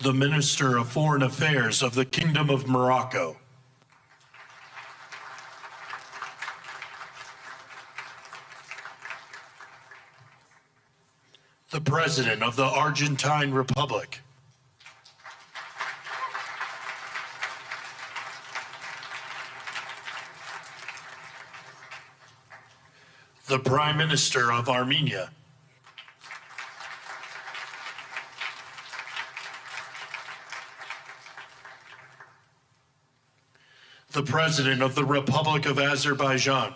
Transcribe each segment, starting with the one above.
the Minister of Foreign Affairs of the Kingdom of Morocco, the President of the Argentine Republic, the Prime Minister of Armenia, the President of the Republic of Azerbaijan,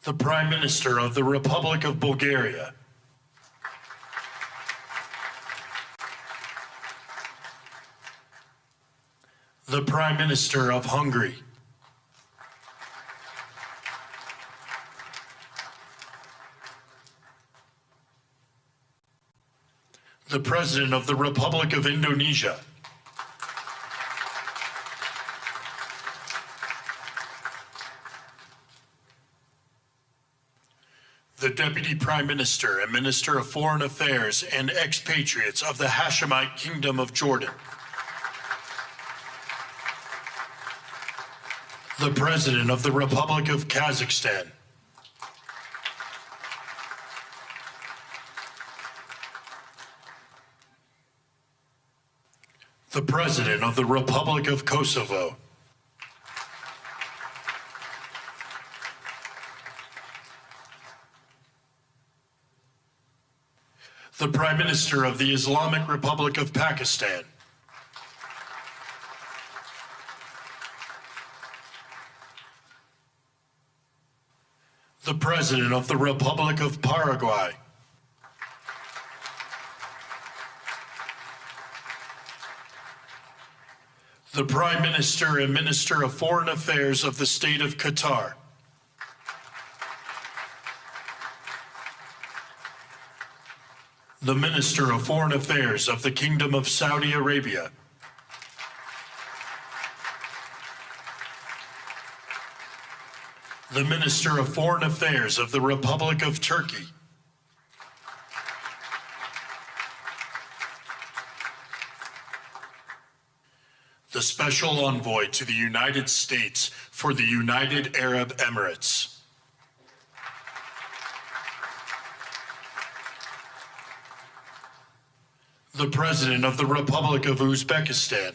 the Prime Minister of the Republic of Bulgaria, the Prime Minister of Hungary, the President of the Republic of Indonesia, the Deputy Prime Minister and Minister of Foreign Affairs and expatriates of the Hashemite Kingdom of Jordan, the President of the Republic of Kazakhstan, the President of the Republic of Kosovo, the Prime Minister of the Islamic Republic of Pakistan, the President of the Republic of Paraguay, the Prime Minister and Minister of Foreign Affairs of the State of Qatar, the Minister of Foreign Affairs of the Kingdom of Saudi Arabia, the Minister of Foreign Affairs of the Republic of Turkey, the Special Envoy to the United States for the United Arab Emirates, the President of the Republic of Uzbekistan,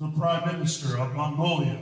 the Prime Minister of Mongolia,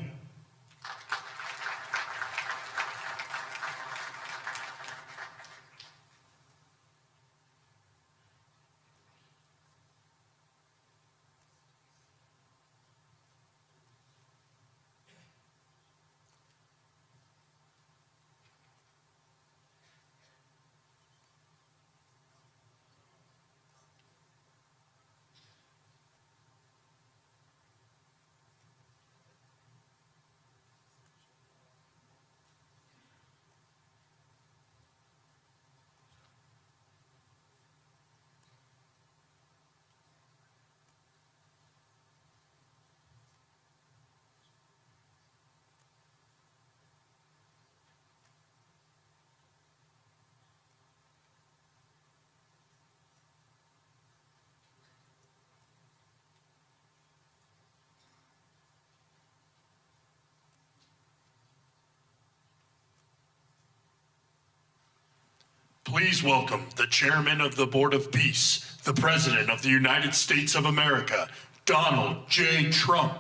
Please welcome the Chairman of the Board of Peace, the President of the United States of America, Donald J. Trump.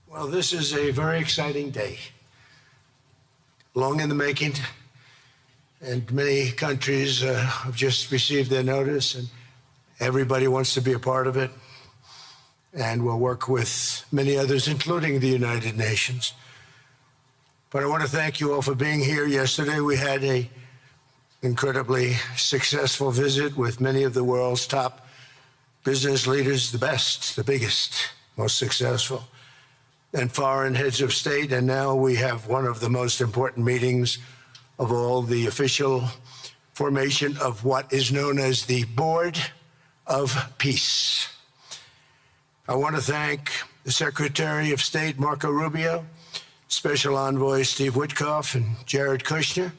Well, this is a very exciting day, long in the making, and many countries have just received their notice, Everybody wants to be a part of it, and we'll work with many others, including the United Nations. But I want to thank you all for being here. Yesterday we had an incredibly successful visit with many of the world's top business leaders, the best, the biggest, most successful, and foreign heads of state. And now we have one of the most important meetings of all, the official formation of what is known as the Board of Peace. I want to thank the Secretary of State, Marco Rubio, Special Envoy Steve Witkoff, and Jared Kushner,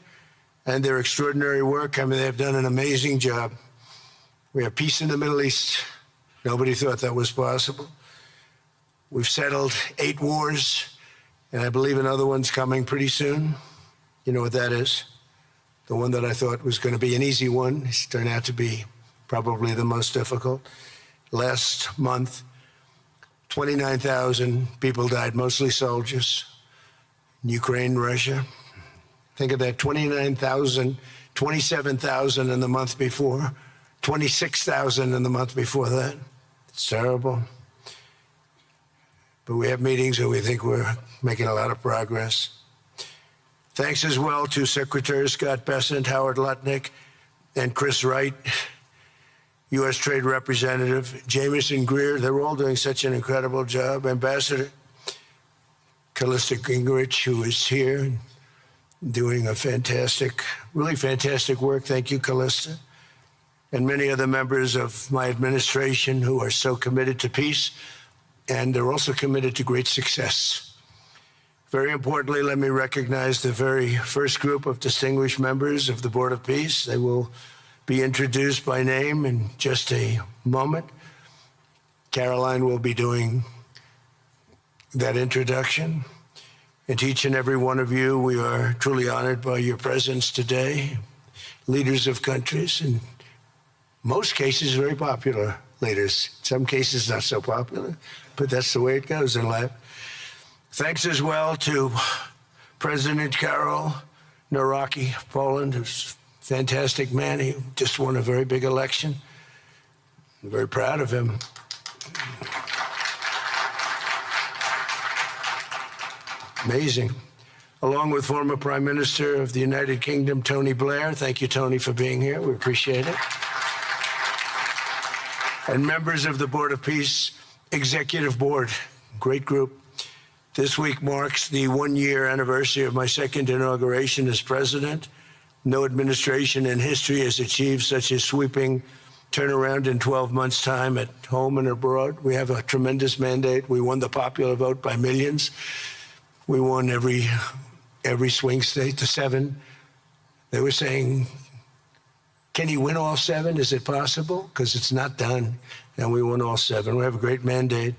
and their extraordinary work. I mean, they've done an amazing job. We have peace in the Middle East. Nobody thought that was possible. We've settled 8 wars, and I believe another one's coming pretty soon. You know what that is? The one that I thought was going to be an easy one has turned out to be probably the most difficult. Last month, 29,000 people died, mostly soldiers, in Ukraine, Russia. Think of that, 29,000, 27,000 in the month before, 26,000 in the month before that. It's terrible. But we have meetings and we think we're making a lot of progress. Thanks as well to Secretaries Scott Bessent, Howard Lutnick, and Chris Wright, U.S. Trade Representative, Jamieson Greer. They're all doing such an incredible job. Ambassador Callista Gingrich, who is here, doing a fantastic, really fantastic work. Thank you, Callista. And many other members of my administration who are so committed to peace, and they're also committed to great success. Very importantly, let me recognize the very first group of distinguished members of the Board of Peace. They will be introduced by name in just a moment. Caroline will be doing that introduction. And to each and every one of you, we are truly honored by your presence today. Leaders of countries, in most cases, very popular leaders. In some cases, not so popular, but that's the way it goes in life. Thanks as well to President Karol Nawrocki of Poland, who's a fantastic man. He just won a very big election. I'm very proud of him. Amazing. Along with former Prime Minister of the United Kingdom, Tony Blair. Thank you, Tony, for being here. We appreciate it. And members of the Board of Peace Executive Board, great group. This week marks the 1-year anniversary of my second inauguration as president. No administration in history has achieved such a sweeping turnaround in 12 months' time at home and abroad. We have a tremendous mandate. We won the popular vote by millions. We won every swing state, the 7. They were saying, can he win all 7? Is it possible? Because it's not done. And we won all 7. We have a great mandate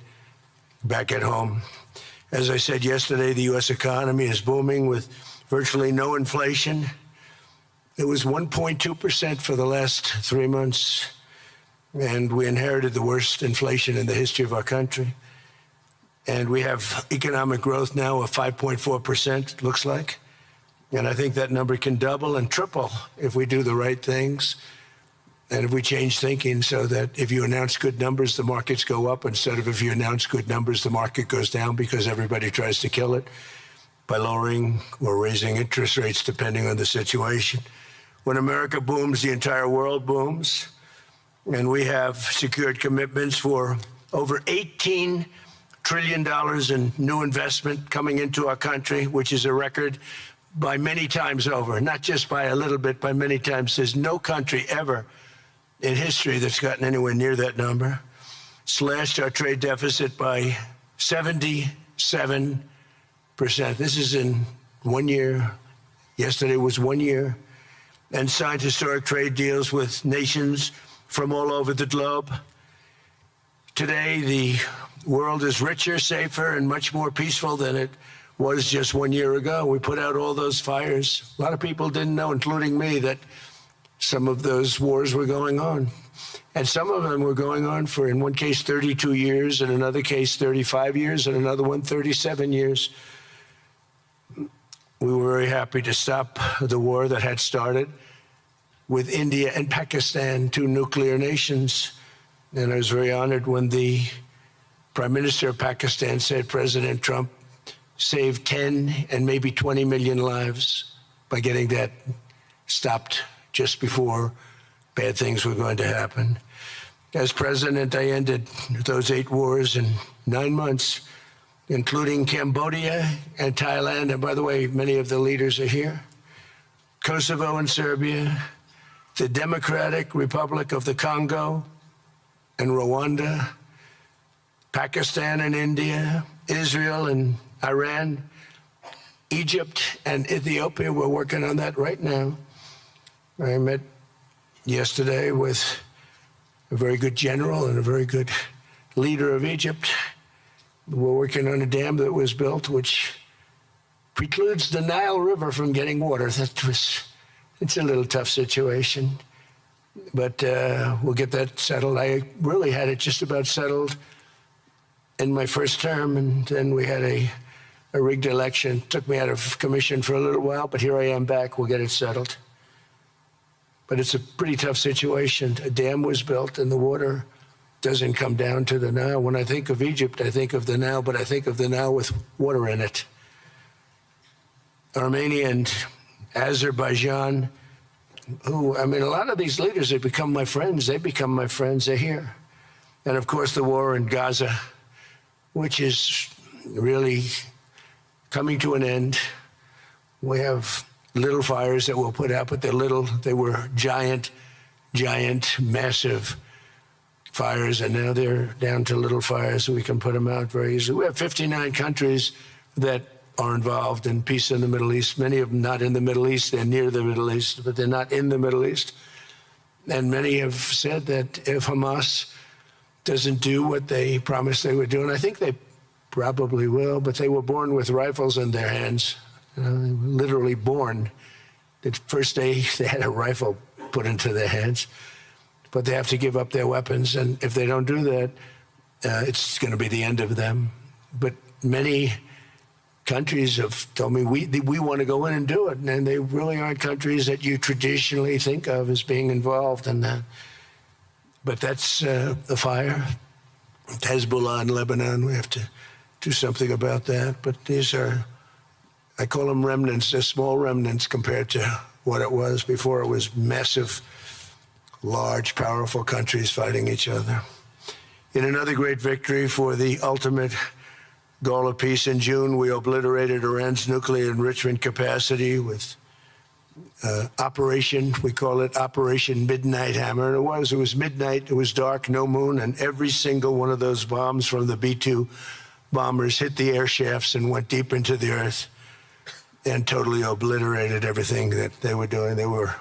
back at home. As I said yesterday, the U.S. economy is booming with virtually no inflation. It was 1.2% for the last 3 months, and we inherited the worst inflation in the history of our country. And we have economic growth now of 5.4%, it looks like. And I think that number can double and triple if we do the right things and if we change thinking so that if you announce good numbers, the markets go up, instead of if you announce good numbers, the market goes down because everybody tries to kill it by lowering or raising interest rates depending on the situation. When America booms, the entire world booms. And we have secured commitments for over $18 trillion in new investment coming into our country, which is a record by many times over, not just by a little bit, by many times. There's no country ever in history that's gotten anywhere near that number. Slashed our trade deficit by 77%. This is in 1 year. Yesterday was 1 year. And signed historic trade deals with nations from all over the globe. Today, the world is richer, safer, and much more peaceful than it was just 1 year ago. We put out all those fires. A lot of people didn't know, including me, that some of those wars were going on. And some of them were going on for, in one case, 32 years, in another case, 35 years, and another one, 37 years. We were very happy to stop the war that had started with India and Pakistan, 2 nuclear nations, And I was very honored when the Prime Minister of Pakistan said President Trump saved 10 and maybe 20 million lives by getting that stopped just before bad things were going to happen. As president, I ended those 8 wars in 9 months, including Cambodia and Thailand. And by the way, many of the leaders are here. Kosovo and Serbia, the Democratic Republic of the Congo and Rwanda, Pakistan and India, Israel and Iran, Egypt and Ethiopia. We're working on that right now. I met yesterday with a very good general and a very good leader of Egypt. We're working on a dam that was built which precludes the Nile River from getting water. It's a little tough situation, but we'll get that settled. I really had it just about settled in my first term, and then we had a rigged election. Took me out of commission for a little while, but here I am back. We'll get it settled. But it's a pretty tough situation. A dam was built and the water doesn't come down to the Nile. When I think of Egypt, I think of the Nile, but I think of the Nile with water in it. Armenia and Azerbaijan, who, I mean, a lot of these leaders have become my friends. They become my friends. They're here. And of course, the war in Gaza, which is really coming to an end. We have little fires that we'll put out, but they're little. They were giant, massive fires, and now they're down to little fires, so we can put them out very easily. We have 59 countries that are involved in peace in the Middle East. Many of them not in the Middle East. They're near the Middle East, but they're not in the Middle East. And many have said that if Hamas doesn't do what they promised they would do, and I think they probably will, but they were born with rifles in their hands. They were literally born. The first day they had a rifle put into their hands, but they have to give up their weapons. And if they don't do that, it's going to be the end of them. But many countries have told me we want to go in and do it. And they really aren't countries that you traditionally think of as being involved in that. But that's the fire. Hezbollah in Lebanon, we have to do something about that. But these are, I call them remnants. They're small remnants compared to what it was before. It was massive, large, powerful countries fighting each other. In another great victory for the ultimate goal of peace, in June, we obliterated Iran's nuclear enrichment capacity with Operation, we call it Operation Midnight Hammer. And it was midnight, it was dark, no moon, and every single one of those bombs from the B-2 bombers hit the air shafts and went deep into the earth and totally obliterated everything that they were doing. They were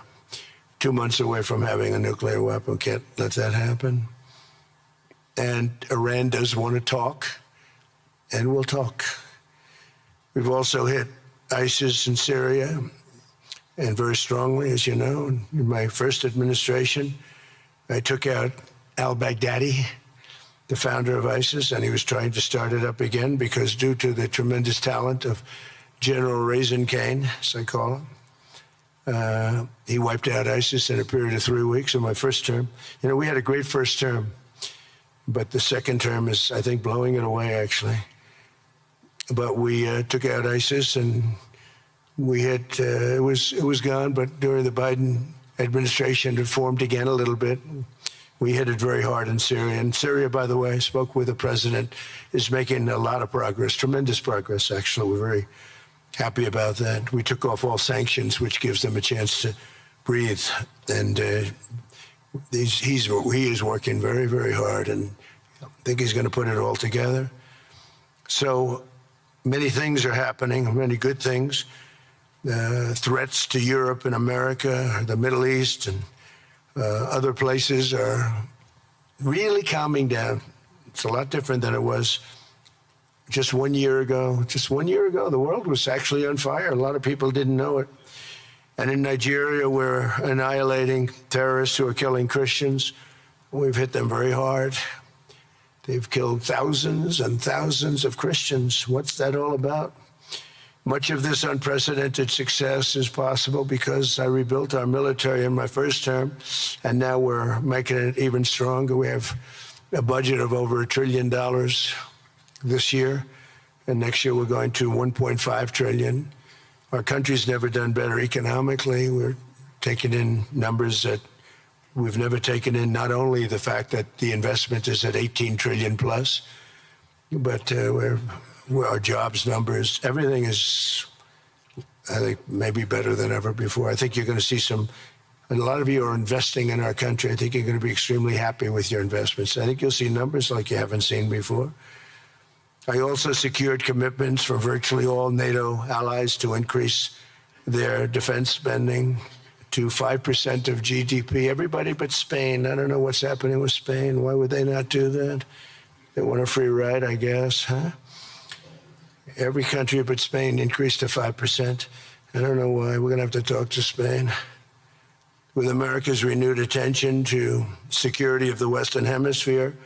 2 months away from having a nuclear weapon. Can't let that happen. And Iran does want to talk, and we'll talk. We've also hit ISIS in Syria, and very strongly, as you know. In my first administration, I took out al-Baghdadi, the founder of ISIS, and he was trying to start it up again because due to the tremendous talent of General Raisin Kane, as I call him, he wiped out ISIS in a period of 3 weeks in my first term. You know, we had a great first term, but the second term is, I think, blowing it away, actually. But we took out ISIS, and we had, it was gone, but during the Biden administration, it formed again a little bit. We hit it very hard in Syria. And Syria, by the way, I spoke with the president, is making a lot of progress, tremendous progress, actually. We're very happy about that. We took off all sanctions, which gives them a chance to breathe. And he is working very, very hard, and I think he's going to put it all together. So many things are happening, many good things. Threats to Europe and America, the Middle East, and other places are really calming down. It's a lot different than it was just 1 year ago. Just 1 year ago, the world was actually on fire. A lot of people didn't know it. And in Nigeria, we're annihilating terrorists who are killing Christians. We've hit them very hard. They've killed thousands and thousands of Christians. What's that all about? Much of this unprecedented success is possible because I rebuilt our military in my first term, and now we're making it even stronger. We have a budget of over $1 trillion this year, and next year we're going to 1.5 trillion. Our country's never done better economically. We're taking in numbers that we've never taken in, not only the fact that the investment is at 18 trillion plus, but our jobs numbers, everything is, I think, maybe better than ever before. I think you're going to see a lot of you are investing in our country. I think you're going to be extremely happy with your investments. I think you'll see numbers like you haven't seen before. I also secured commitments from virtually all NATO allies to increase their defense spending to 5% of GDP. Everybody but Spain. I don't know what's happening with Spain. Why would they not do that? They want a free ride, I guess, huh? Every country but Spain increased to 5%. I don't know why. We're going to have to talk to Spain. With America's renewed attention to security of the Western Hemisphere,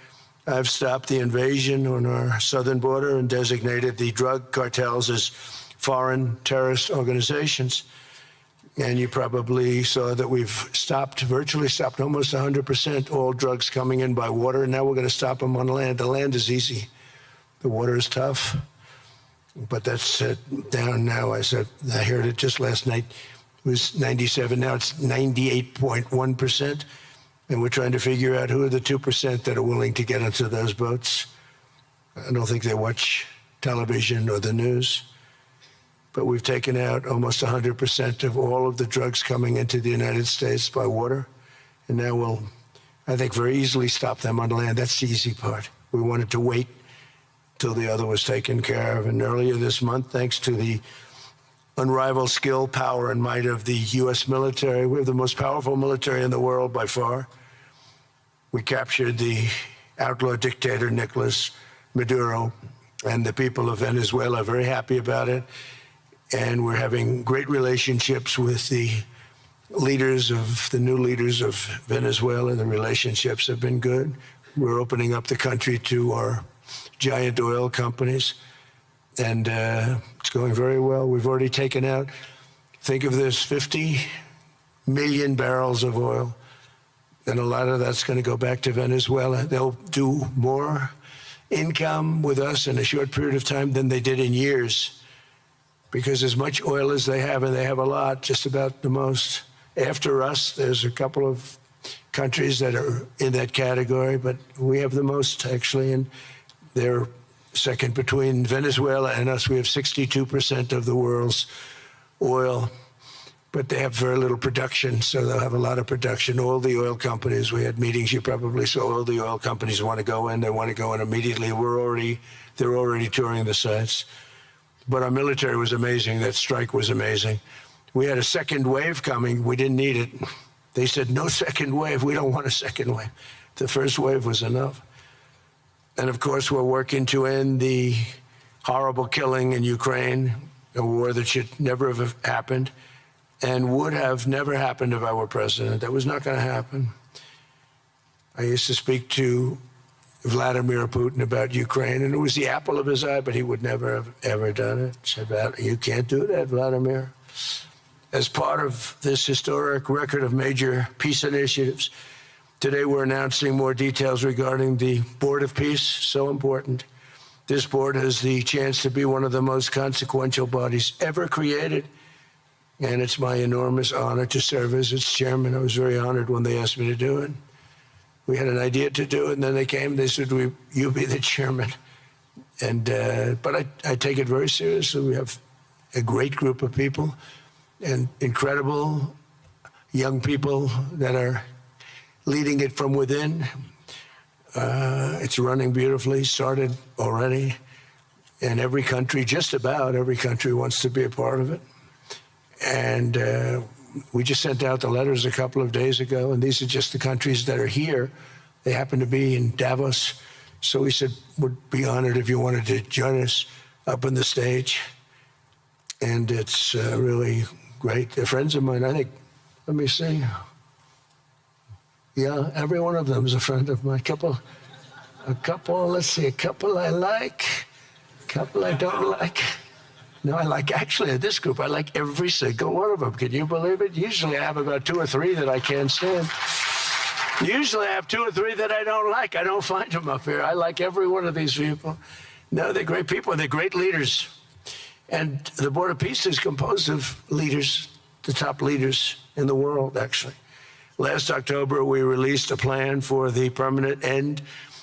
I've stopped the invasion on our southern border and designated the drug cartels as foreign terrorist organizations. And you probably saw that we've virtually stopped almost 100% all drugs coming in by water. And now we're going to stop them on land. The land is easy. The water is tough. But that's down now. I heard it just last night. It was 97. Now it's 98.1%. And we're trying to figure out who are the 2% that are willing to get into those boats. I don't think they watch television or the news. But we've taken out almost 100% of all of the drugs coming into the United States by water. And now we'll, I think, very easily stop them on land. That's the easy part. We wanted to wait till the other was taken care of. And earlier this month, thanks to the unrivaled skill, power, and might of the U.S. military, we have the most powerful military in the world by far. We captured the outlaw dictator, Nicolas Maduro, and the people of Venezuela are very happy about it. And we're having great relationships with the new leaders of Venezuela. The relationships have been good. We're opening up the country to our giant oil companies, and it's going very well. We've already taken out, think of this, 50 million barrels of oil, and a lot of that's going to go back to Venezuela. They'll do more income with us in a short period of time than they did in years, because as much oil as they have, and they have a lot, just about the most. After us, there's a couple of countries that are in that category, but we have the most, actually, and they're second between Venezuela and us. We have 62% of the world's oil, but they have very little production, so they'll have a lot of production. All the oil companies, we had meetings, you probably saw, all the oil companies want to go in. They want to go in immediately. They're already touring the sites. But our military was amazing. That strike was amazing. We had a second wave coming. We didn't need it. They said, no second wave. We don't want a second wave. The first wave was enough. And of course, we're working to end the horrible killing in Ukraine, a war that should never have happened and would have never happened if I were president. That was not going to happen. I used to speak to Vladimir Putin about Ukraine, and it was the apple of his eye, but he would never have ever done it. Said, you can't do that, Vladimir. As part of this historic record of major peace initiatives, today we're announcing more details regarding the Board of Peace, so important. This board has the chance to be one of the most consequential bodies ever created, and it's my enormous honor to serve as its chairman. I was very honored when they asked me to do it. We had an idea to do it, and then they came, they said, you be the chairman. And but I take it very seriously. We have a great group of people and incredible young people that are leading it from within. It's running beautifully, started already. And every country, just about every country, wants to be a part of it. And we just sent out the letters a couple of days ago, and these are just the countries that are here. They happen to be in Davos. So we said, would be honored if you wanted to join us up on the stage. And it's really great. They're friends of mine, I think. Let me see. Yeah, every one of them is a friend of mine. Let's see, a couple I like, a couple I don't like. No, I like, actually, this group, I like every single one of them. Can you believe it? Usually I have about 2 or 3 that I can't stand. Usually I have 2 or 3 that I don't like. I don't find them up here. I like every one of these people. No, they're great people. They're great leaders. And the Board of Peace is composed of leaders, the top leaders in the world, actually. Last October, we released a plan for the permanent end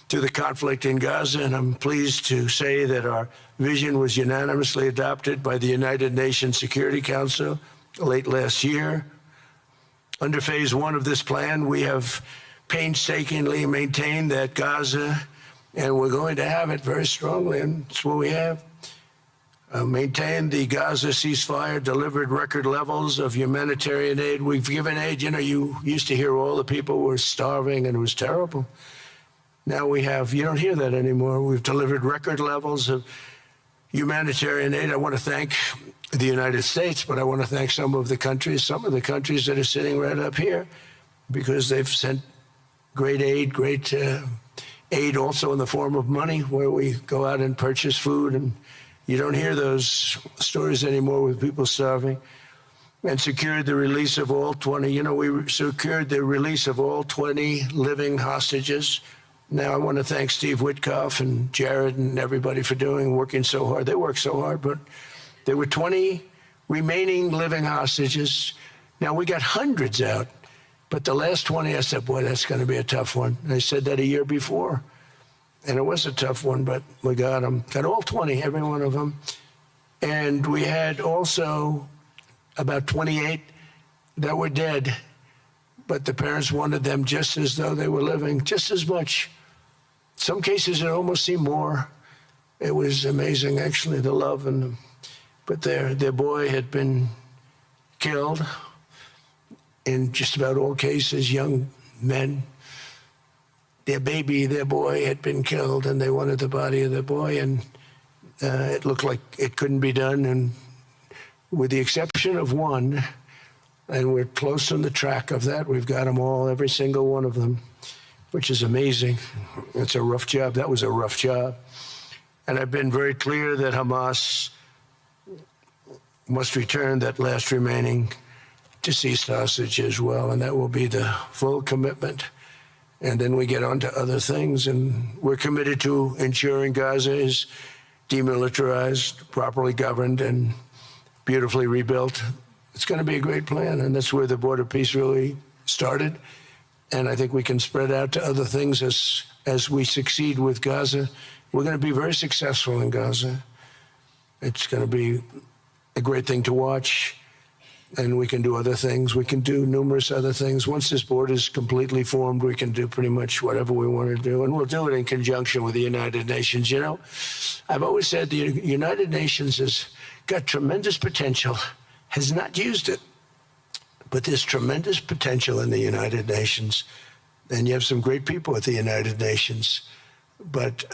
to the conflict in Gaza, and I'm pleased to say that our vision was unanimously adopted by the United Nations Security Council late last year. Under phase 1 of this plan, we have painstakingly maintained that Gaza, and we're going to have it very strongly, and it's what we have. Maintained the Gaza ceasefire, delivered record levels of humanitarian aid. We've given aid. You know, you used to hear all the people were starving and it was terrible. Now we have, you don't hear that anymore. We've delivered record levels of humanitarian aid. I want to thank the United States, but I want to thank some of the countries that are sitting right up here, because they've sent great aid, aid also in the form of money, where we go out and purchase food, and you don't hear those stories anymore with people starving. And secured the release of all 20, you know, we secured the release of all 20 living hostages. Now I want to thank Steve Witkoff and Jared and everybody for working so hard. They worked so hard, but there were 20 remaining living hostages. Now we got hundreds out, but the last 20, I said, boy, that's going to be a tough one. And I said that a year before. And it was a tough one, but we got them. Got all 20, every one of them. And we had also about 28 that were dead, but the parents wanted them just as though they were living, just as much. Some cases, it almost seemed more. It was amazing, actually, the love. But their boy had been killed in just about all cases, young men. Their boy had been killed, and they wanted the body of the boy, and it looked like it couldn't be done. And with the exception of one, and we're close on the track of that, we've got them all, every single one of them, which is amazing. It's a rough job. That was a rough job. And I've been very clear that Hamas must return that last remaining deceased hostage as well, and that will be the full commitment. And then we get on to other things, and we're committed to ensuring Gaza is demilitarized, properly governed, and beautifully rebuilt. It's going to be a great plan, and that's where the Board of Peace really started. And I think we can spread out to other things as we succeed with Gaza. We're going to be very successful in Gaza. It's going to be a great thing to watch. And we can do other things. We can do numerous other things. Once this board is completely formed, we can do pretty much whatever we want to do. And we'll do it in conjunction with the United Nations. You know, I've always said the United Nations has got tremendous potential, has not used it. But there's tremendous potential in the United Nations. And you have some great people at the United Nations. But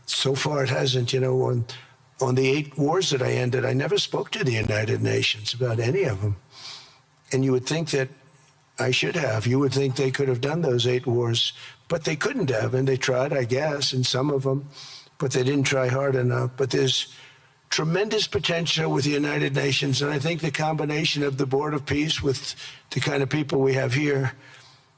so far it hasn't, you know, on the 8 wars that I ended, I never spoke to the United Nations about any of them. And you would think that I should have. You would think they could have done those 8 wars, but they couldn't have. And they tried, I guess, in some of them, but they didn't try hard enough. But there's tremendous potential with the United Nations. And I think the combination of the Board of Peace with the kind of people we have here,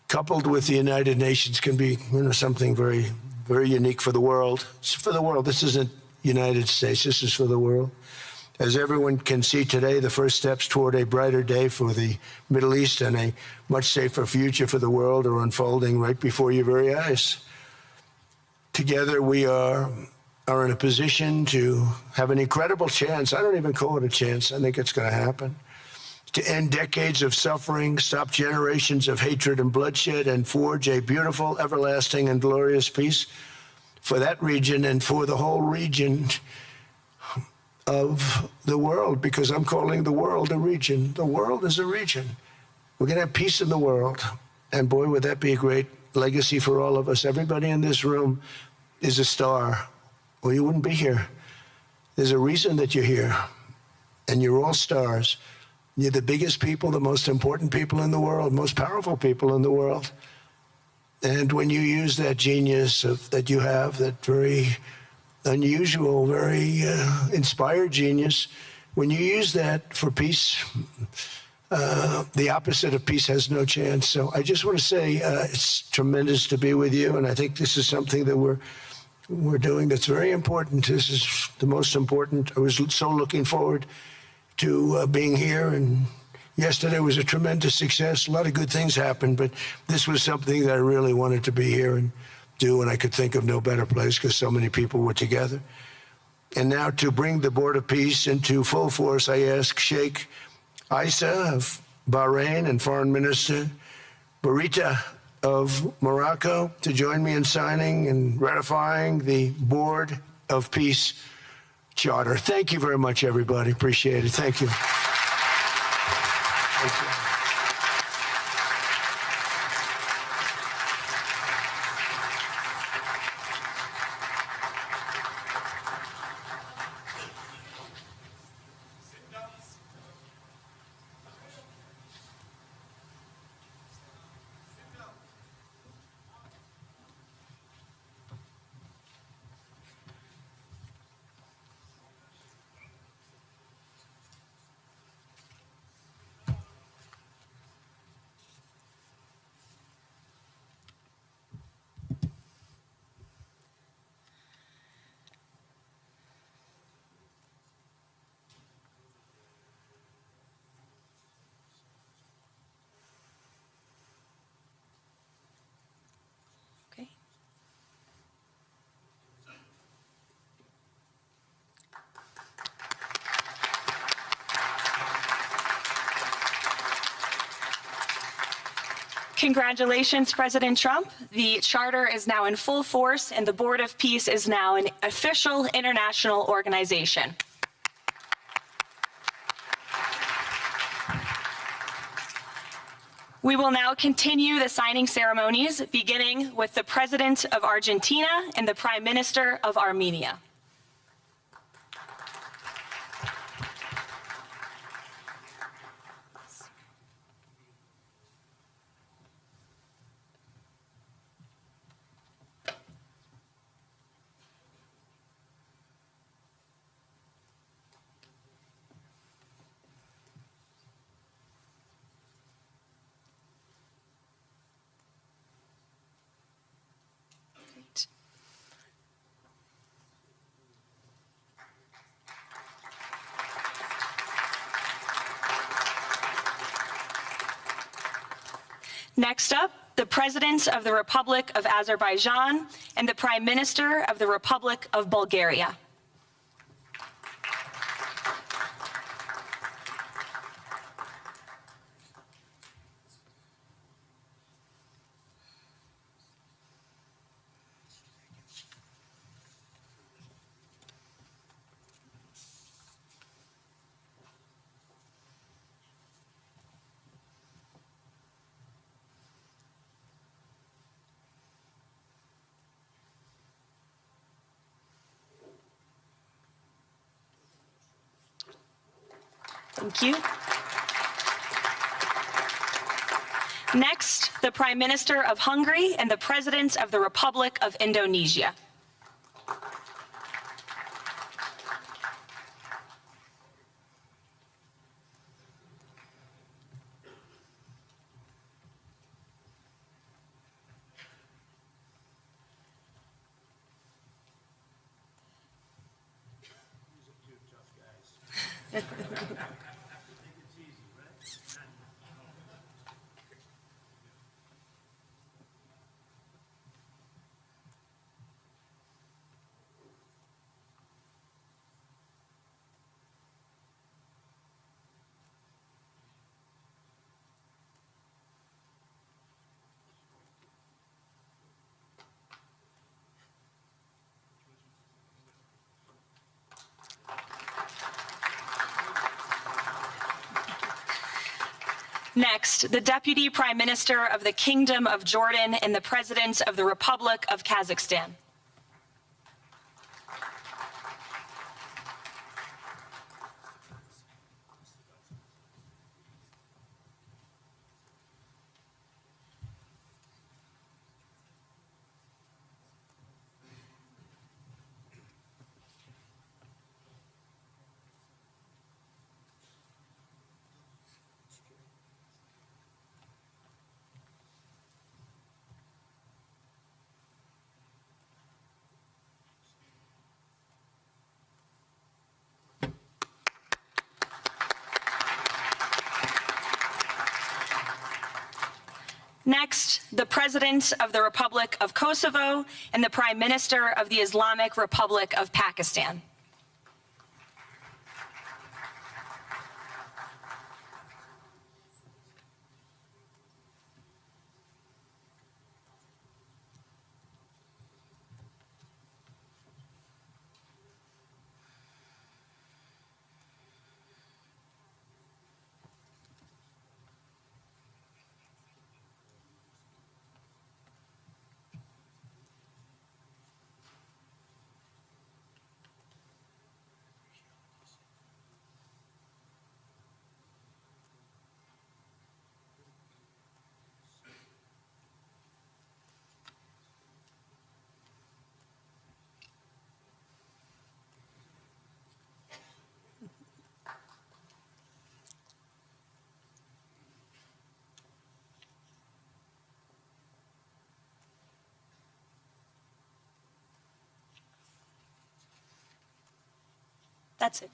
coupled with the United Nations, can be, you know, something very, very unique for the world. It's for the world. This isn't United States. This is for the world. As everyone can see today, the first steps toward a brighter day for the Middle East and a much safer future for the world are unfolding right before your very eyes. Together, we are in a position to have an incredible chance. I don't even call it a chance. I think it's going to happen. To end decades of suffering, stop generations of hatred and bloodshed, and forge a beautiful, everlasting, and glorious peace for that region and for the whole region of the world, because I'm calling the world a region. The world is a region. We're going to have peace in the world. And boy, would that be a great legacy for all of us. Everybody in this room is a star, or you wouldn't be here. There's a reason that you're here, and you're all stars. You're the biggest people, the most important people in the world, most powerful people in the world. And when you use that genius that you have, that very unusual, very inspired genius, when you use that for peace, the opposite of peace has no chance. So I just want to say it's tremendous to be with you, and I think this is something that we're doing that's very important. This is the most important. I was so looking forward to being here, and yesterday was a tremendous success. A lot of good things happened, but this was something that I really wanted to be here and do, and I could think of no better place because so many people were together. And now to bring the Board of Peace into full force, I ask Sheikh Isa of Bahrain and Foreign Minister Barita of Morocco to join me in signing and ratifying the Board of Peace Charter. Thank you very much, everybody. Appreciate it. Thank you. Thank you. Okay. Congratulations, President Trump. The charter is now in full force, and the Board of Peace is now an official international organization. We will now continue the signing ceremonies, beginning with the President of Argentina and the Prime Minister of Armenia. Next up, the President of the Republic of Azerbaijan and the Prime Minister of the Republic of Bulgaria. Thank you. Next, the Prime Minister of Hungary and the President of the Republic of Indonesia. Next, the Deputy Prime Minister of the Kingdom of Jordan and the President of the Republic of Kazakhstan. Next, the President of the Republic of Kosovo and the Prime Minister of the Islamic Republic of Pakistan. That's it.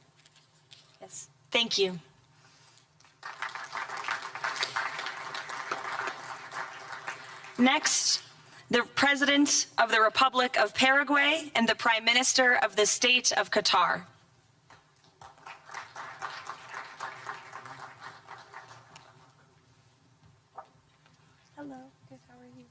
Yes. Thank you. Next, the President of the Republic of Paraguay and the Prime Minister of the State of Qatar. Hello, good, how are you?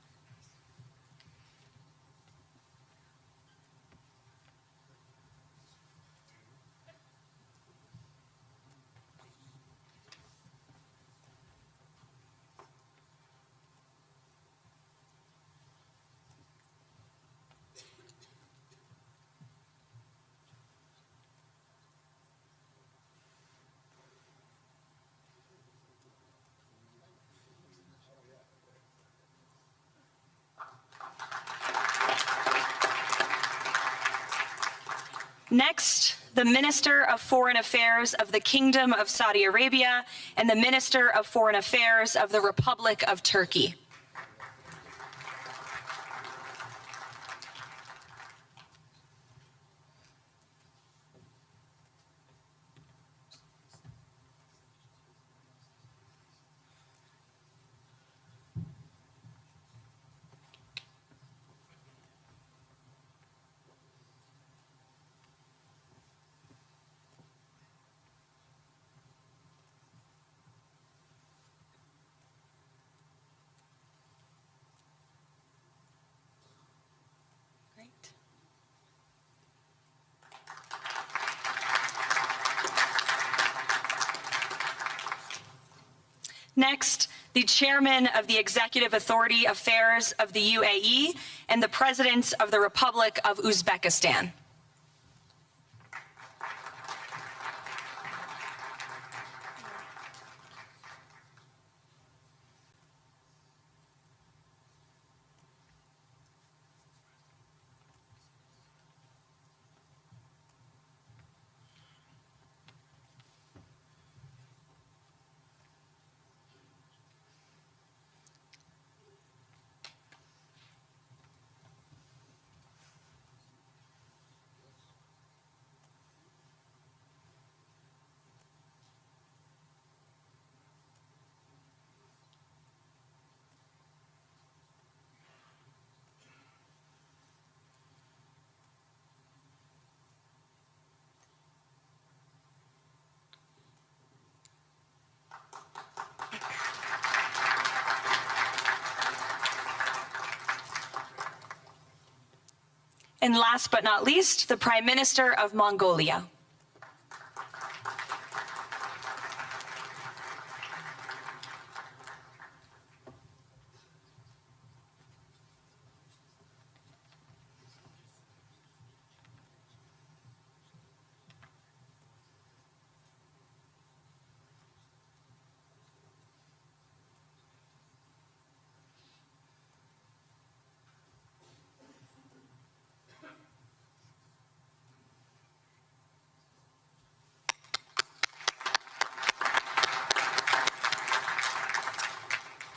Next, the Minister of Foreign Affairs of the Kingdom of Saudi Arabia and the Minister of Foreign Affairs of the Republic of Turkey. Next, the Chairman of the Executive Authority Affairs of the UAE and the President of the Republic of Uzbekistan. And last but not least, the Prime Minister of Mongolia.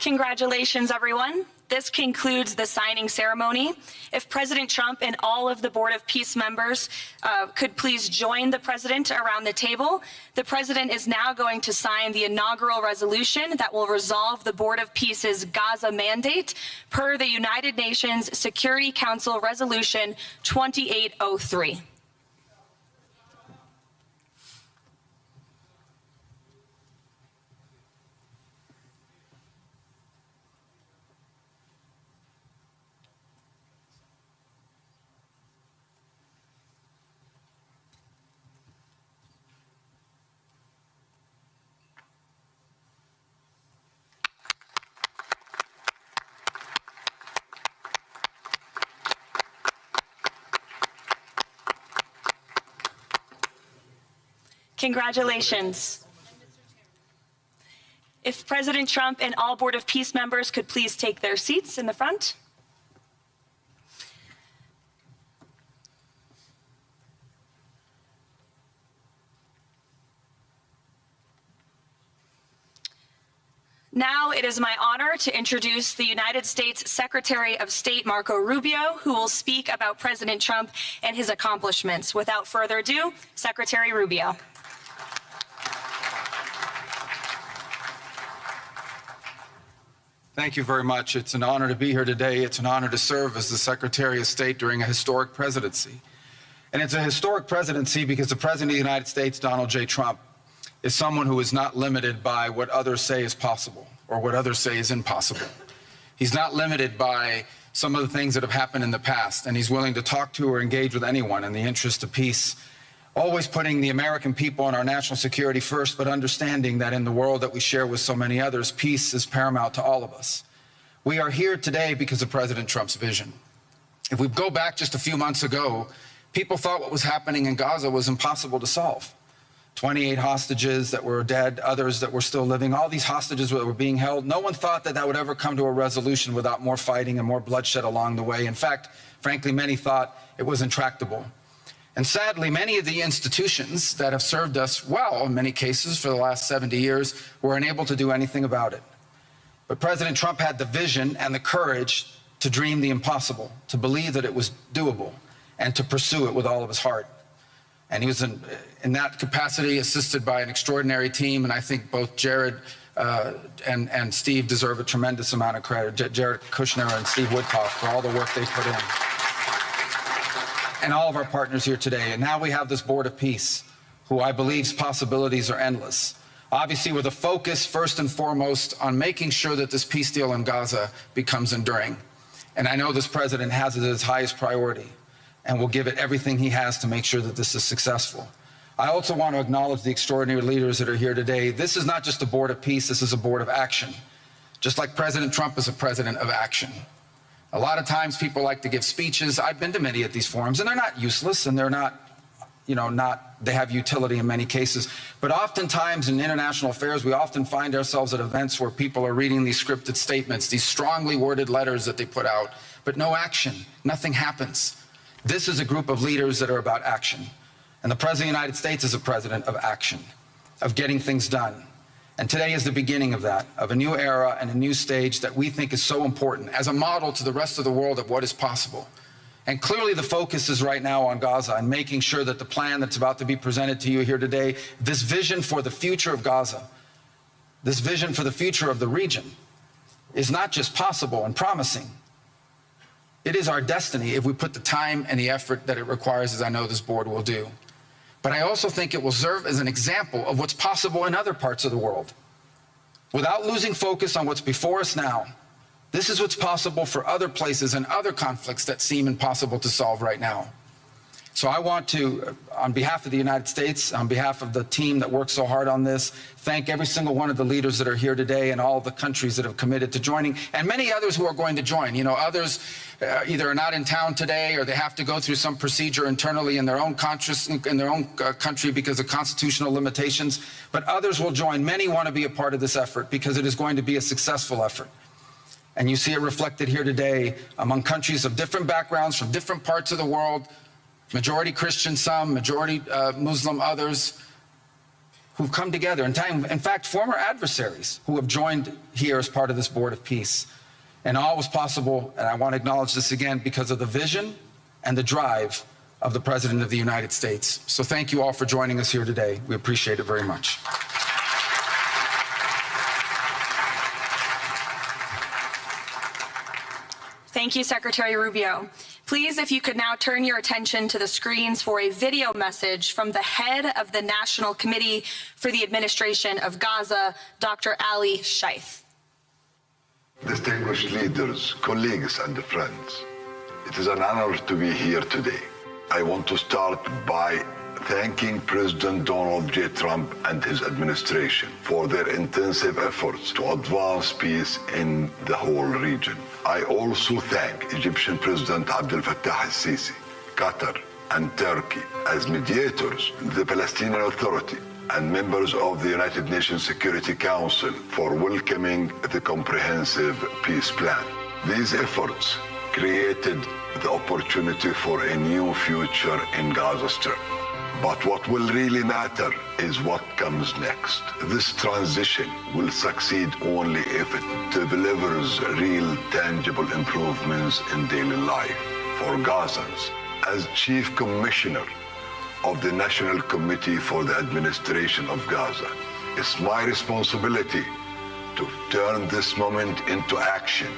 Congratulations, everyone. This concludes the signing ceremony. If President Trump and all of the Board of Peace members could please join the President around the table. The President is now going to sign the inaugural resolution that will resolve the Board of Peace's Gaza mandate per the United Nations Security Council Resolution 2803. Congratulations. If President Trump and all Board of Peace members could please take their seats in the front. Now it is my honor to introduce the United States Secretary of State Marco Rubio, who will speak about President Trump and his accomplishments. Without further ado, Secretary Rubio. Thank you very much. It's an honor to be here today. It's an honor to serve as the Secretary of State during a historic presidency. And it's a historic presidency because the President of the United States, Donald J. Trump, is someone who is not limited by what others say is possible or what others say is impossible. He's not limited by some of the things that have happened in the past, and he's willing to talk to or engage with anyone in the interest of peace, always putting the American people and our national security first, but understanding that in the world that we share with so many others, peace is paramount to all of us. We are here today because of President Trump's vision. If we go back just a few months ago, people thought what was happening in Gaza was impossible to solve. 28 hostages that were dead, others that were still living, all these hostages that were being held. No one thought that that would ever come to a resolution without more fighting and more bloodshed along the way. In fact, frankly, many thought it was intractable. And sadly, many of the institutions that have served us well, in many cases, for the last 70 years, were unable to do anything about it. But President Trump had the vision and the courage to dream the impossible, to believe that it was doable, and to pursue it with all of his heart. And he was in that capacity assisted by an extraordinary team, and I think both Jared and Steve deserve a tremendous amount of credit, Jared Kushner and Steve Woodcock, for all the work they put in. And all of our partners here today. And now we have this Board of Peace, who I believe's possibilities are endless. Obviously, with a focus first and foremost on making sure that this peace deal in Gaza becomes enduring. And I know this president has it as his highest priority and will give it everything he has to make sure that this is successful. I also want to acknowledge the extraordinary leaders that are here today. This is not just a Board of Peace, this is a Board of Action. Just like President Trump is a president of action. A lot of times people like to give speeches. I've been to many of these forums, and they're not useless, and they're not, they have utility in many cases. But oftentimes in international affairs, we often find ourselves at events where people are reading these scripted statements, these strongly worded letters that they put out, but no action, nothing happens. This is a group of leaders that are about action. And the President of the United States is a president of action, of getting things done. And today is the beginning of that, of a new era and a new stage that we think is so important as a model to the rest of the world of what is possible. And clearly the focus is right now on Gaza and making sure that the plan that's about to be presented to you here today, this vision for the future of Gaza, this vision for the future of the region, is not just possible and promising. It is our destiny if we put the time and the effort that it requires, as I know this board will do. But I also think it will serve as an example of what's possible in other parts of the world. Without losing focus on what's before us now, this is what's possible for other places and other conflicts that seem impossible to solve right now. So I want to, on behalf of the United States, on behalf of the team that worked so hard on this, thank every single one of the leaders that are here today and all of the countries that have committed to joining, and many others who are going to join. Others either are not in town today or they have to go through some procedure internally in their own country because of constitutional limitations, but others will join. Many want to be a part of this effort because it is going to be a successful effort. And you see it reflected here today among countries of different backgrounds from different parts of the world, majority Christian, some, majority Muslim, others, who've come together. In fact, former adversaries who have joined here as part of this Board of Peace. And all was possible, and I want to acknowledge this again, because of the vision and the drive of the President of the United States. So thank you all for joining us here today. We appreciate it very much. Thank you, Secretary Rubio. Please, if you could now turn your attention to the screens for a video message from the head of the National Committee for the Administration of Gaza, Dr. Ali Shaith. Distinguished leaders, colleagues, and friends, it is an honor to be here today. I want to start by thanking President Donald J. Trump and his administration for their intensive efforts to advance peace in the whole region. I also thank Egyptian President Abdel Fattah al-Sisi, Qatar, and Turkey as mediators, the Palestinian Authority, and members of the United Nations Security Council for welcoming the comprehensive peace plan. These efforts created the opportunity for a new future in Gaza Strip. But what will really matter is what comes next. This transition will succeed only if it delivers real, tangible improvements in daily life for Gazans. As Chief Commissioner of the National Committee for the Administration of Gaza, it's my responsibility to turn this moment into action,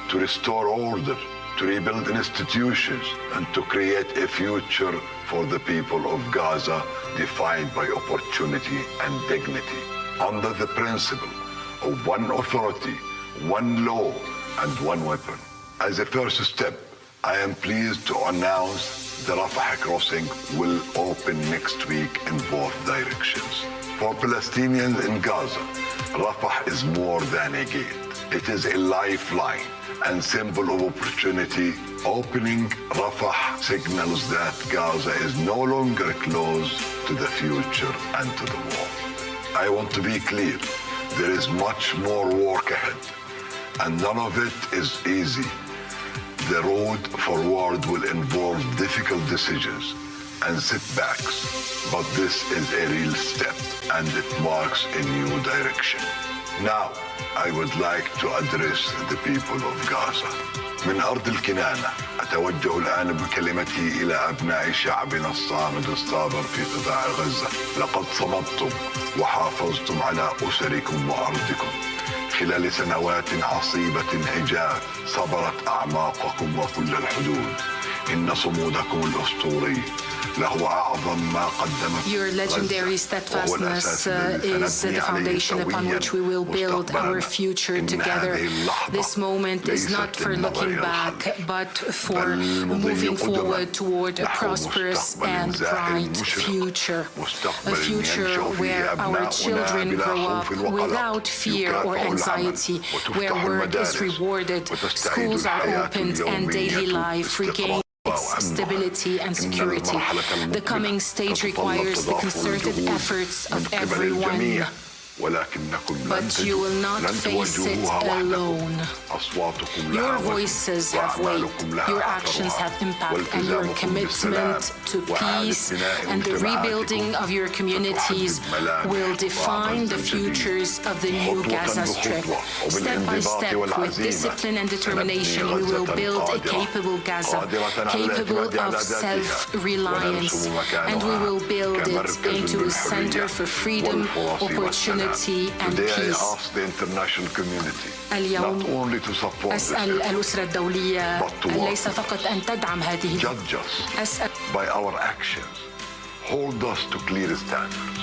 to restore order, to rebuild institutions, and to create a future for the people of Gaza defined by opportunity and dignity, under the principle of one authority, one law, and one weapon. As a first step, I am pleased to announce the Rafah crossing will open next week in both directions. For Palestinians in Gaza, Rafah is more than a gate. It is a lifeline and symbol of opportunity. Opening Rafah signals that Gaza is no longer closed to the future and to the war. I want to be clear, there is much more work ahead, and none of it is easy. The road forward will involve difficult decisions and setbacks, but this is a real step, and it marks a new direction. Now, I would like to address the people of Gaza. من أرض الكنانة أتوجه الآن بكلمتي إلى أبناء شعبنا الصامد الصابر في قطاع غزة. لقد صمدتم وحافظتم على أسركم وأرضكم خلال سنوات عصيبة هجاء صبرت أعماقكم وكل الحدود. إن صمودكم الأسطوري له أعظم ما قدمت. Your legendary steadfastness is the foundation upon which we will build our future together. This moment is not for looking back, but for moving forward toward a prosperous and bright future. A future where our children grow up without fear or anxiety, where work is rewarded, schools are opened, and daily life regains its stability and security. The coming stage requires the concerted efforts of everyone. But you will not face it alone. Your voices have weight, your actions have impact, and your commitment to peace and the rebuilding of your communities will define the futures of the new Gaza Strip. Step by step, with discipline and determination, we will build a capable Gaza, capable of self-reliance, and we will build it into a center for freedom, opportunity, and peace. اليوم أسأل الأسرة الدولية ليس فقط أن تدعم هذه أسأل by our actions, hold us to clear standards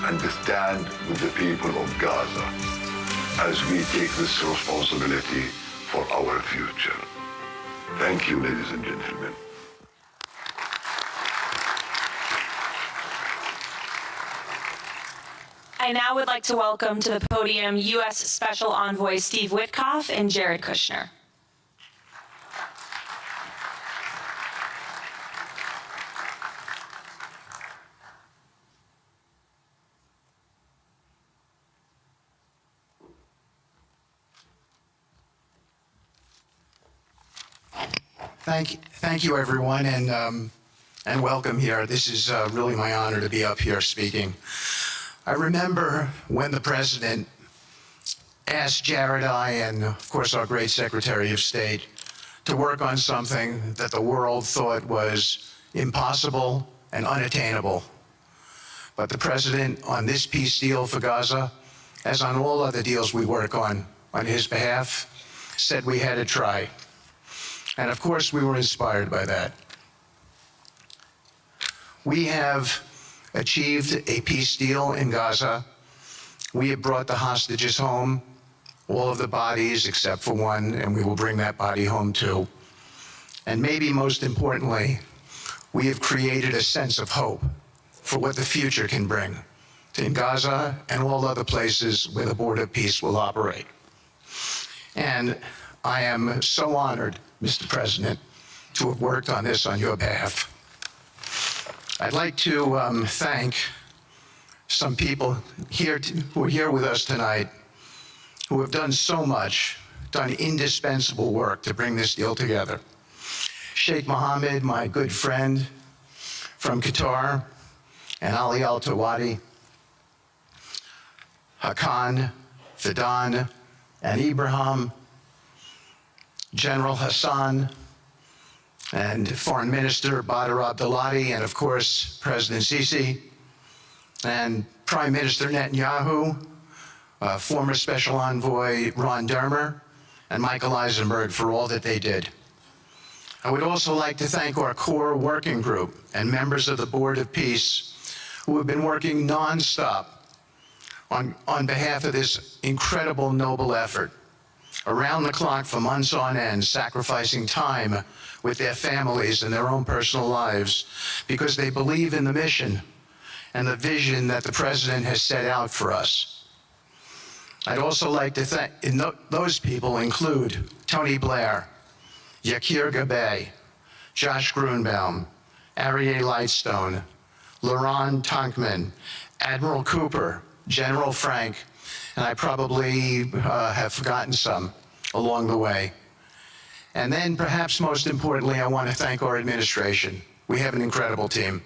and stand with the people of Gaza as we take this responsibility for our future. Thank you, ladies and gentlemen. I now would like to welcome to the podium U.S. Special Envoy Steve Witkoff and Jared Kushner. Thank you, everyone, and welcome here. This is really my honor to be up here speaking. I remember when the president asked Jared and, of course, our great Secretary of State to work on something that the world thought was impossible and unattainable. But the President, on this peace deal for Gaza, as on all other deals we work on his behalf, said we had to try. And of course, we were inspired by that. We have achieved a peace deal in Gaza. We have brought the hostages home, all of the bodies except for one, and we will bring that body home too. And maybe most importantly, we have created a sense of hope for what the future can bring in Gaza and all other places where the Board of Peace will operate. And I am so honored, Mr. President, to have worked on this on your behalf. I'd like to thank some people here who are here with us tonight who have done so much, done indispensable work to bring this deal together. Sheikh Mohammed, my good friend from Qatar, and Ali Al-Tawadi, Hakan, Fidan, and Ibrahim, General Hassan, and Foreign Minister Badr Abdulati, and of course, President Sisi, and Prime Minister Netanyahu, former Special Envoy Ron Dermer, and Michael Eisenberg for all that they did. I would also like to thank our core working group and members of the Board of Peace who have been working nonstop on behalf of this incredible, noble effort, around the clock for months on end, sacrificing time with their families and their own personal lives because they believe in the mission and the vision that the President has set out for us. I'd also like to thank, those people include Tony Blair, Yakir Gabay, Josh Grunbaum, Ariel Lightstone, Laurent Tankman, Admiral Cooper, General Frank, and I probably have forgotten some along the way. And then perhaps most importantly, I want to thank our administration. We have an incredible team.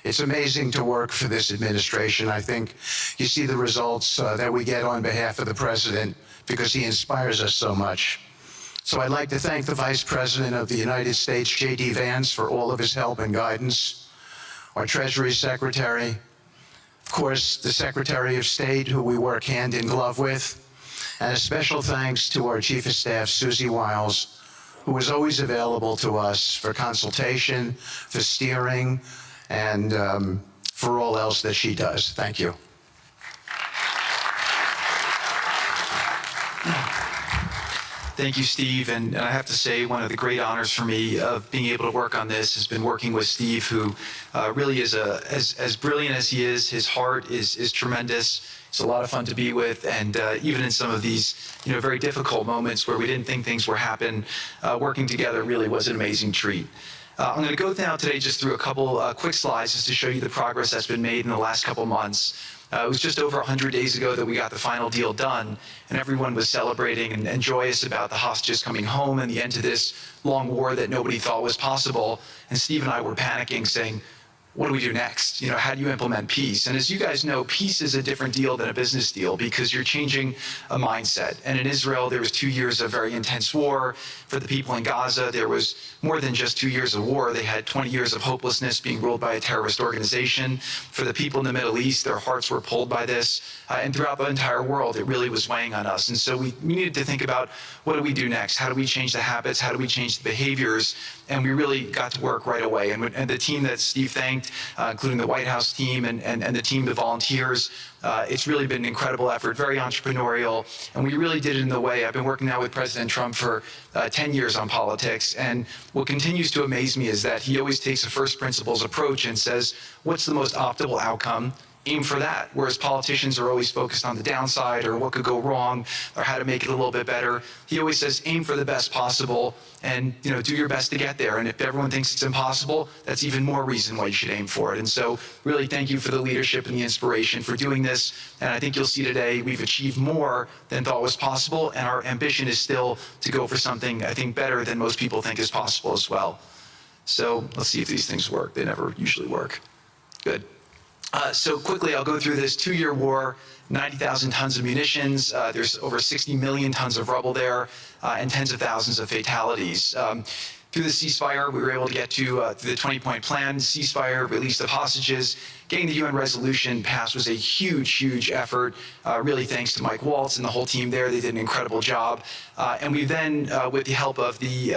It's amazing to work for this administration. I think you see the results that we get on behalf of the President because he inspires us so much. So I'd like to thank the Vice President of the United States, J.D. Vance, for all of his help and guidance, our Treasury Secretary, of course, the Secretary of State, who we work hand in glove with, and a special thanks to our Chief of Staff, Susie Wiles, who is always available to us for consultation, for steering, and for all else that she does. Thank you. Thank you, Steve. And I have to say, one of the great honors for me of being able to work on this has been working with Steve, who really is as brilliant as he is. His heart is tremendous. It's a lot of fun to be with. And even in some of these, very difficult moments where we didn't think things were happening, working together really was an amazing treat. I'm going to go now today just through a couple quick slides just to show you the progress that's been made in the last couple months. It was just over 100 days ago that we got the final deal done, and everyone was celebrating and joyous about the hostages coming home and the end to this long war that nobody thought was possible. And Steve and I were panicking, saying, what do we do next? How do you implement peace? And as you guys know, peace is a different deal than a business deal because you're changing a mindset. And in Israel, there was 2 years of very intense war. For the people in Gaza, there was more than just 2 years of war. They had 20 years of hopelessness being ruled by a terrorist organization. For the people in the Middle East, their hearts were pulled by this. And throughout the entire world, it really was weighing on us. And so we needed to think about, what do we do next? How do we change the habits? How do we change the behaviors? And we really got to work right away. And the team that Steve thanked, including the White House team and the team, the volunteers, it's really been an incredible effort, very entrepreneurial, and we really did it in the way. I've been working now with President Trump for 10 years on politics, and what continues to amaze me is that he always takes a first principles approach and says, what's the most optimal outcome? Aim for that. Whereas politicians are always focused on the downside or what could go wrong or how to make it a little bit better. He always says, aim for the best possible and do your best to get there. And if everyone thinks it's impossible, that's even more reason why you should aim for it. And so really thank you for the leadership and the inspiration for doing this. And I think you'll see today we've achieved more than thought was possible. And our ambition is still to go for something, I think, better than most people think is possible as well. So let's see if these things work. They never usually work. Good. So quickly, I'll go through this 2-year war, 90,000 tons of munitions. There's over 60 million tons of rubble there, and tens of thousands of fatalities. Through the ceasefire, we were able to get to through the 20-point plan, ceasefire, release of hostages. Getting the UN resolution passed was a huge, huge effort, really thanks to Mike Waltz and the whole team there. They did an incredible job. And we then, with the help of the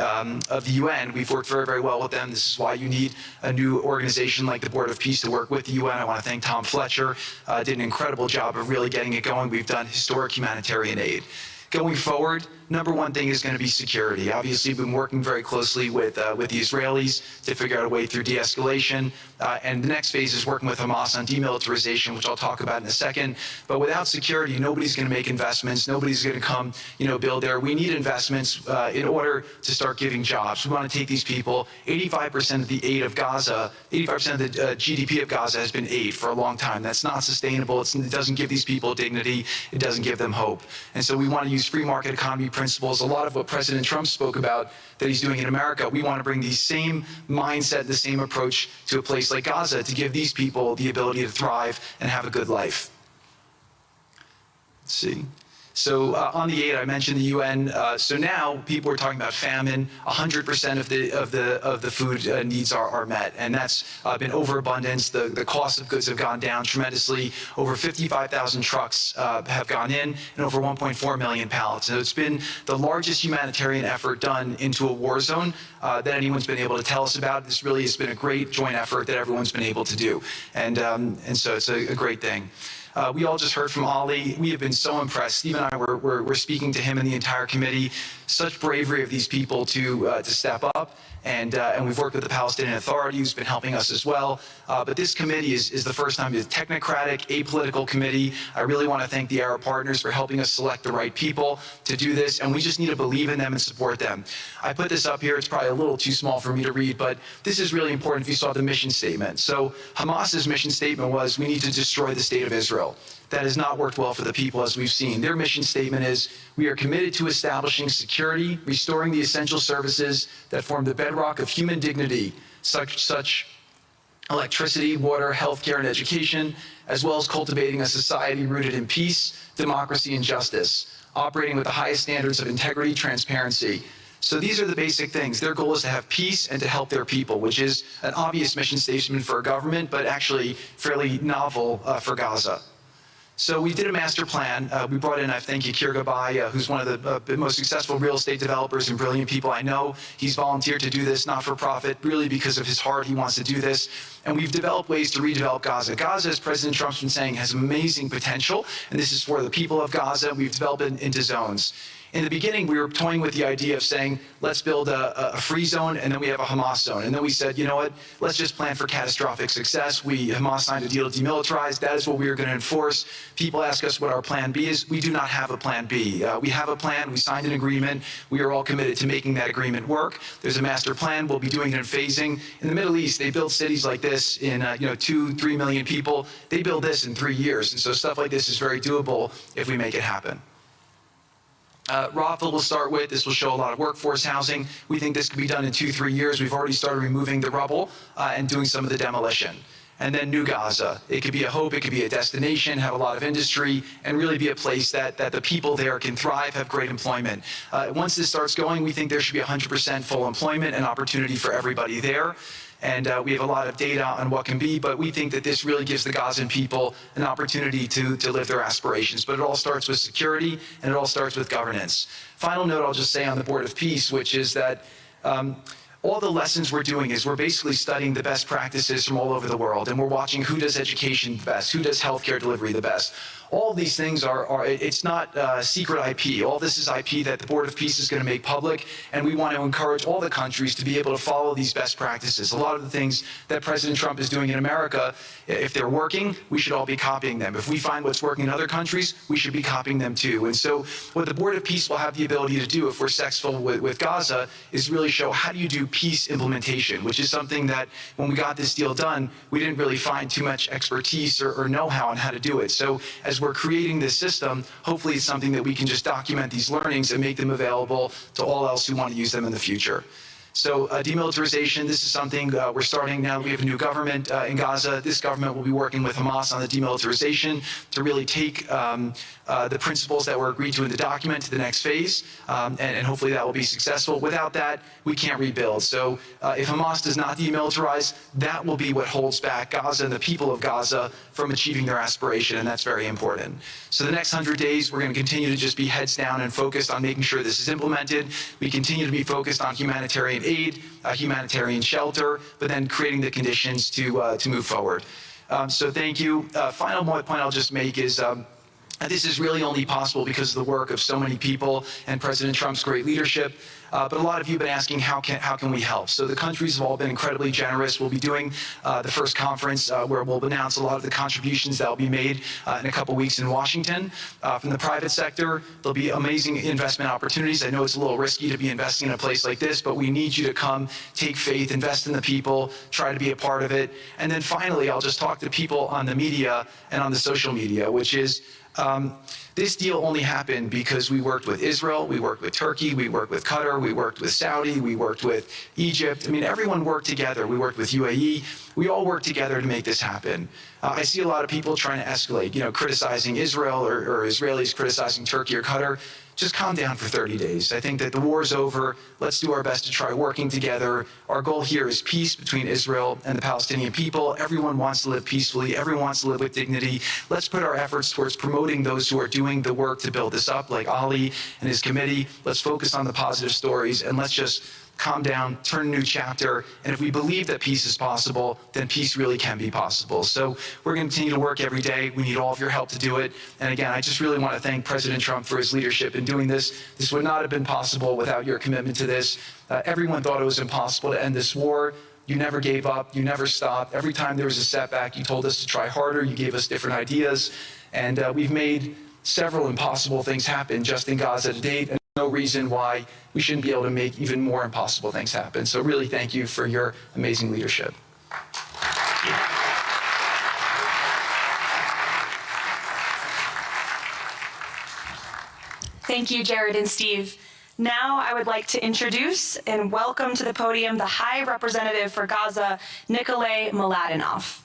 UN, we've worked very, very well with them. This is why you need a new organization like the Board of Peace to work with the UN. I want to thank Tom Fletcher, did an incredible job of really getting it going. We've done historic humanitarian aid. Going forward, number one thing is going to be security. Obviously, we've been working very closely with the Israelis to figure out a way through de-escalation. And the next phase is working with Hamas on demilitarization, which I'll talk about in a second. But without security, nobody's going to make investments. Nobody's going to come, build there. We need investments in order to start giving jobs. We want to take these people. 85% of the aid of Gaza, 85% of the GDP of Gaza has been aid for a long time. That's not sustainable. It doesn't give these people dignity. It doesn't give them hope. And so we want to use free market economy principles. A lot of what President Trump spoke about that he's doing in America, we want to bring the same mindset, the same approach to a place like Gaza to give these people the ability to thrive and have a good life. Let's see. So on the aid, I mentioned the UN. So now people are talking about famine. 100% of the food needs are met, and that's been overabundance. The cost of goods have gone down tremendously. Over 55,000 trucks have gone in, and over 1.4 million pallets. So it's been the largest humanitarian effort done into a war zone that anyone's been able to tell us about. This really has been a great joint effort that everyone's been able to do, and so it's a great thing. We all just heard from Ali. We have been so impressed. Steve and I were speaking to him and the entire committee. Such bravery of these people to step up. And we've worked with the Palestinian Authority, who's been helping us as well. But this committee is the first time it's a technocratic, apolitical committee. I really want to thank the Arab partners for helping us select the right people to do this. And we just need to believe in them and support them. I put this up here. It's probably a little too small for me to read, but this is really important if you saw the mission statement. So Hamas's mission statement was, we need to destroy the state of Israel. That has not worked well for the people, as we've seen. Their mission statement is, we are committed to establishing security, restoring the essential services that form the bedrock of human dignity, such electricity, water, healthcare, and education, as well as cultivating a society rooted in peace, democracy, and justice, operating with the highest standards of integrity, transparency. So these are the basic things. Their goal is to have peace and to help their people, which is an obvious mission statement for a government, but actually fairly novel for Gaza. So we did a master plan. We brought in, I thank you, Yakir Gabay, who's one of the most successful real estate developers and brilliant people I know. He's volunteered to do this, not for profit, really because of his heart. He wants to do this. And we've developed ways to redevelop Gaza. Gaza, as President Trump's been saying, has amazing potential. And this is for the people of Gaza. We've developed it into zones. In the beginning, we were toying with the idea of saying, let's build a free zone, and then we have a Hamas zone. And then we said, you know what, let's just plan for catastrophic success. Hamas signed a deal to demilitarize. That is what we are going to enforce. People ask us what our plan B is. We do not have a plan B. We have a plan. We signed an agreement. We are all committed to making that agreement work. There's a master plan. We'll be doing it in phasing. In the Middle East, they build cities like this in 2-3 million people. They build this in 3 years. And so stuff like this is very doable if we make it happen. Rafah will start with. This will show a lot of workforce housing. We think this could be done in 2-3 years. We've already started removing the rubble and doing some of the demolition. And then New Gaza. It could be a hope, it could be a destination, have a lot of industry, and really be a place that the people there can thrive, have great employment. Once this starts going, we think there should be 100% full employment and opportunity for everybody there. And we have a lot of data on what can be, but we think that this really gives the Gazan people an opportunity to live their aspirations. But it all starts with security, and it all starts with governance. Final note I'll just say on the Board of Peace, which is that all the lessons we're doing is we're basically studying the best practices from all over the world, and we're watching who does education the best, who does healthcare delivery the best. All of these things it's not secret IP. All this is IP that the Board of Peace is going to make public, and we want to encourage all the countries to be able to follow these best practices. A lot of the things that President Trump is doing in America, if they're working, we should all be copying them. If we find what's working in other countries, we should be copying them too. And so what the Board of Peace will have the ability to do if we're successful with Gaza is really show how do you do peace implementation, which is something that when we got this deal done, we didn't really find too much expertise or know-how on how to do it. So as we're creating this system, hopefully it's something that we can just document these learnings and make them available to all else who want to use them in the future. So demilitarization, this is something we're starting now. We have a new government in Gaza. This government will be working with Hamas on the demilitarization to really take the principles that were agreed to in the document to the next phase, and hopefully that will be successful. Without that, we can't rebuild. So if Hamas does not demilitarize, that will be what holds back Gaza and the people of Gaza from achieving their aspiration, and that's very important. So the next 100 days, we're going to continue to just be heads down and focused on making sure this is implemented. We continue to be focused on humanitarian aid, humanitarian shelter, but then creating the conditions to move forward. So thank you. Final point I'll just make is this is really only possible because of the work of so many people and President Trump's great leadership. But a lot of you have been asking, how can we help? So the countries have all been incredibly generous. We'll be doing the first conference where we'll announce a lot of the contributions that will be made in a couple weeks in Washington. From the private sector, there'll be amazing investment opportunities. I know it's a little risky to be investing in a place like this, but we need you to come, take faith, invest in the people, try to be a part of it. And then finally, I'll just talk to people on the media and on the social media, which is, this deal only happened because we worked with Israel, we worked with Turkey, we worked with Qatar, we worked with Saudi, we worked with Egypt. I mean, everyone worked together. We worked with UAE. We all worked together to make this happen. I see a lot of people trying to escalate, criticizing Israel or Israelis criticizing Turkey or Qatar. Just calm down for 30 days. I think that the war is over. Let's do our best to try working together. Our goal here is peace between Israel and the Palestinian people. Everyone wants to live peacefully. Everyone wants to live with dignity. Let's put our efforts towards promoting those who are doing the work to build this up, like Ali and his committee. Let's focus on the positive stories, and let's just calm down, turn a new chapter, and if we believe that peace is possible, then peace really can be possible. So we're going to continue to work every day. We need all of your help to do it. And again, I just really want to thank President Trump for his leadership in doing this. This would not have been possible without your commitment to this. Everyone thought it was impossible to end this war. You never gave up. You never stopped. Every time there was a setback, you told us to try harder. You gave us different ideas. And we've made several impossible things happen just in Gaza to date. No reason why we shouldn't be able to make even more impossible things happen. So really thank you for your amazing leadership. Thank you, Jared and Steve. Now I would like to introduce and welcome to the podium the High Representative for Gaza, Nikolay Mladenov.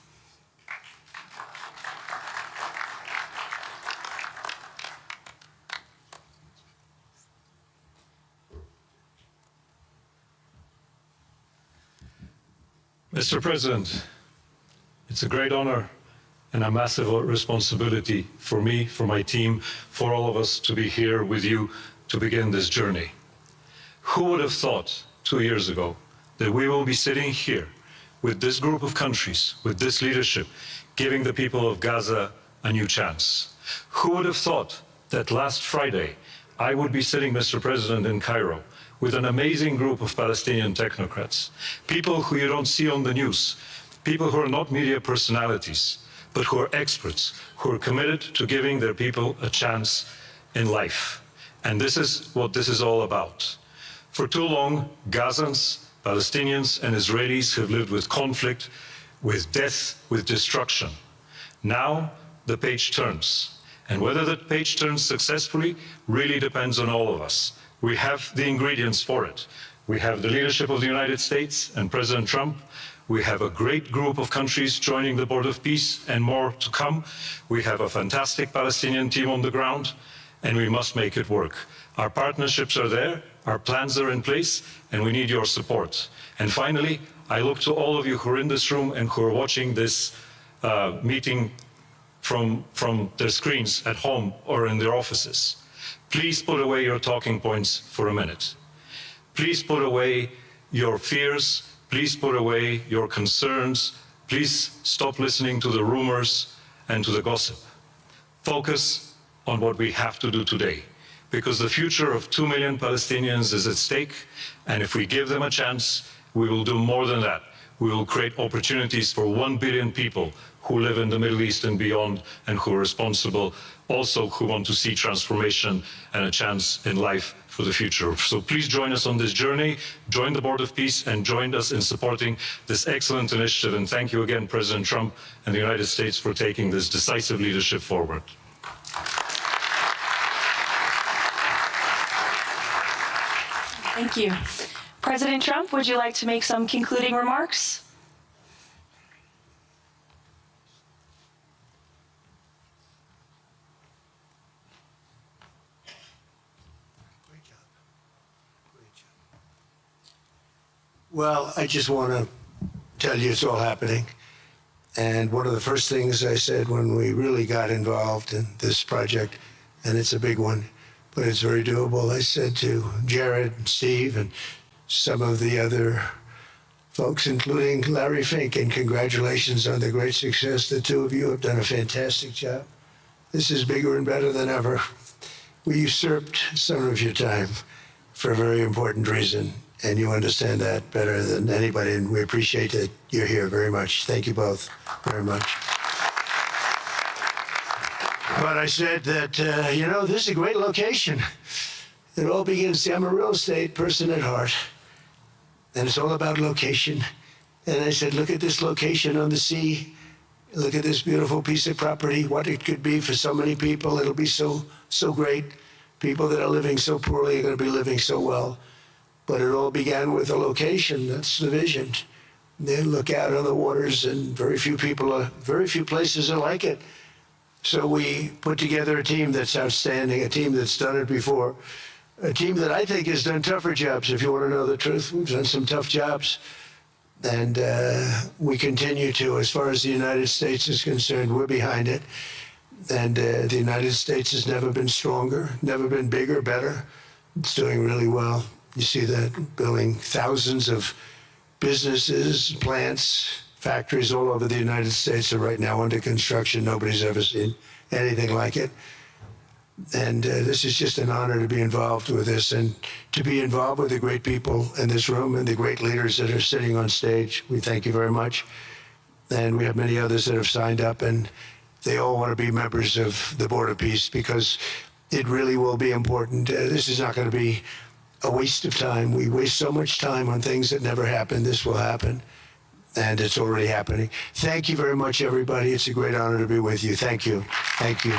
Mr. President, it's a great honor and a massive responsibility for me, for my team, for all of us to be here with you to begin this journey. Who would have thought 2 years ago that we will be sitting here with this group of countries, with this leadership, giving the people of Gaza a new chance? Who would have thought that last Friday I would be sitting, Mr. President, in Cairo with an amazing group of Palestinian technocrats, people who you don't see on the news, people who are not media personalities, but who are experts, who are committed to giving their people a chance in life. And this is what this is all about. For too long, Gazans, Palestinians, and Israelis have lived with conflict, with death, with destruction. Now, the page turns. And whether that page turns successfully really depends on all of us. We have the ingredients for it. We have the leadership of the United States and President Trump. We have a great group of countries joining the Board of Peace and more to come. We have a fantastic Palestinian team on the ground, and we must make it work. Our partnerships are there, our plans are in place, and we need your support. And finally, I look to all of you who are in this room and who are watching this meeting from their screens at home or in their offices. Please put away your talking points for a minute. Please put away your fears. Please put away your concerns. Please stop listening to the rumors and to the gossip. Focus on what we have to do today, because the future of 2 million Palestinians is at stake, and if we give them a chance, we will do more than that. We will create opportunities for 1 billion people who live in the Middle East and beyond, and who are responsible, also who want to see transformation and a chance in life for the future. So please join us on this journey, join the Board of Peace, and join us in supporting this excellent initiative. And thank you again, President Trump and the United States, for taking this decisive leadership forward. Thank you. President Trump, would you like to make some concluding remarks? Well, I just want to tell you it's all happening. And one of the first things I said when we really got involved in this project, and it's a big one, but it's very doable, I said to Jared and Steve and some of the other folks, including Larry Fink, and congratulations on the great success. The two of you have done a fantastic job. This is bigger and better than ever. We usurped some of your time for a very important reason, and you understand that better than anybody, and we appreciate that you're here very much. Thank you both very much. But I said that, this is a great location. It all begins, see, I'm a real estate person at heart, and it's all about location. And I said, look at this location on the sea. Look at this beautiful piece of property, what it could be for so many people. It'll be so great. People that are living so poorly are going to be living so well. But it all began with a location. That's the vision. Then look out on the waters, and very few places are like it. So we put together a team that's outstanding, a team that's done it before, a team that I think has done tougher jobs, if you want to know the truth. We've done some tough jobs. And we continue to, as far as the United States is concerned, we're behind it. And the United States has never been stronger, never been bigger, better. It's doing really well. You see that, building thousands of businesses, plants, factories all over the United States are right now under construction. Nobody's ever seen anything like it. And this is just an honor to be involved with this, and to be involved with the great people in this room and the great leaders that are sitting on stage. We thank you very much. And we have many others that have signed up, and they all want to be members of the Board of Peace, because it really will be important. This is not going to be a waste of time. We waste so much time on things that never happen. This will happen, and it's already happening. Thank you very much, everybody. It's a great honor to be with you. Thank you. Thank you.